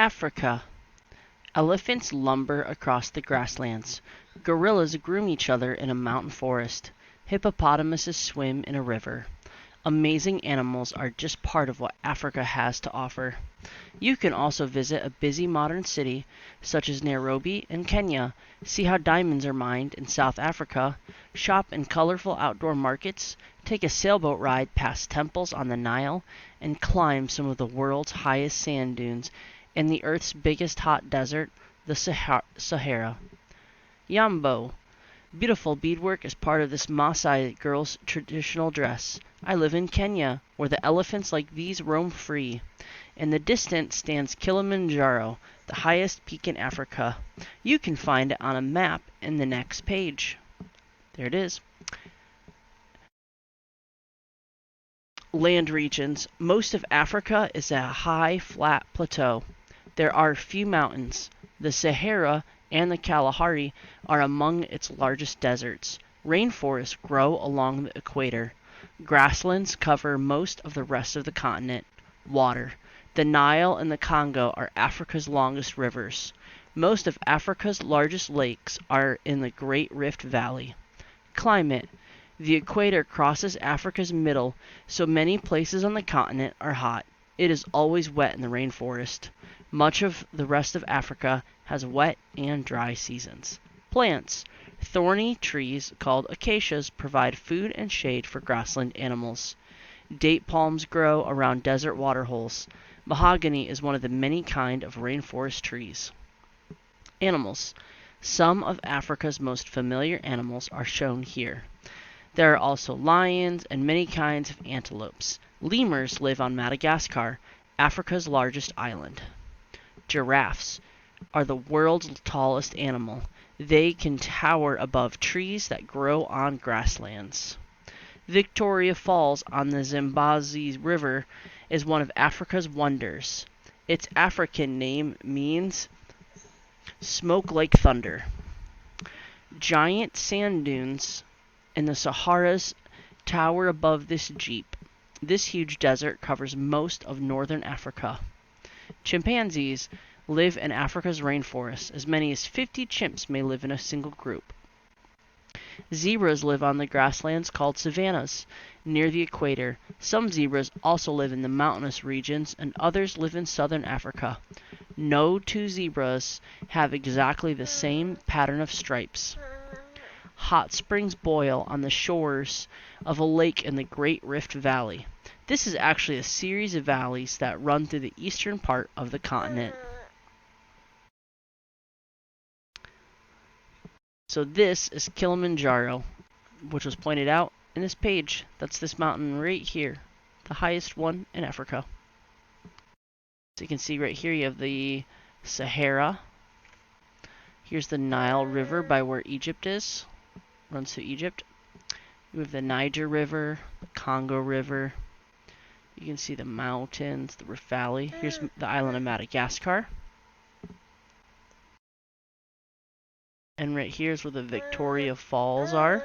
Africa. Elephants lumber across the grasslands. Gorillas groom each other in a mountain forest. Hippopotamuses swim in a river. Amazing animals are just part of what Africa has to offer. You can also visit a busy modern city such as Nairobi in Kenya, see how diamonds are mined in South Africa, shop in colorful outdoor markets, take a sailboat ride past temples on the Nile, and climb some of the world's highest sand dunes in the Earth's biggest hot desert, the Sahara. Yambo. Beautiful beadwork is part of this Maasai girl's traditional dress. I live in Kenya, where the elephants like these roam free. In the distance stands Kilimanjaro, the highest peak in Africa. You can find it on a map in the next page. There it is. Land regions. Most of Africa is a high, flat plateau. There are few mountains. The Sahara and the Kalahari are among its largest deserts. Rainforests grow along the equator. Grasslands cover most of the rest of the continent. Water. The Nile and the Congo are Africa's longest rivers. Most of Africa's largest lakes are in the Great Rift Valley. Climate. The equator crosses Africa's middle, so many places on the continent are hot. It is always wet in the rainforest. Much of the rest of Africa has wet and dry seasons. Plants. Thorny trees called acacias provide food and shade for grassland animals. Date palms grow around desert waterholes. Mahogany is one of the many kinds of rainforest trees. Animals. Some of Africa's most familiar animals are shown here. There are also lions and many kinds of antelopes. Lemurs live on Madagascar, Africa's largest island. Giraffes are the world's tallest animal. They can tower above trees that grow on grasslands. Victoria Falls on the Zambezi River is one of Africa's wonders. Its African name means smoke like thunder. Giant sand dunes in the Saharas tower above this jeep. This huge desert covers most of northern Africa. Chimpanzees live in Africa's rainforests. As many as 50 chimps may live in a single group. Zebras live on the grasslands called savannas near the equator. Some zebras also live in the mountainous regions, and others live in southern Africa. No two zebras have exactly the same pattern of stripes. Hot springs boil on the shores of a lake in the Great Rift Valley. This is actually a series of valleys that run through the eastern part of the continent. So this is Kilimanjaro, which was pointed out in this page. That's this mountain right here, the highest one in Africa. So you can see right here you have the Sahara. Here's the Nile River by where Egypt is. Runs through Egypt. You have the Niger River, the Congo River. You can see the mountains, the Rift Valley. Here's the island of Madagascar. And right here is where the Victoria Falls are.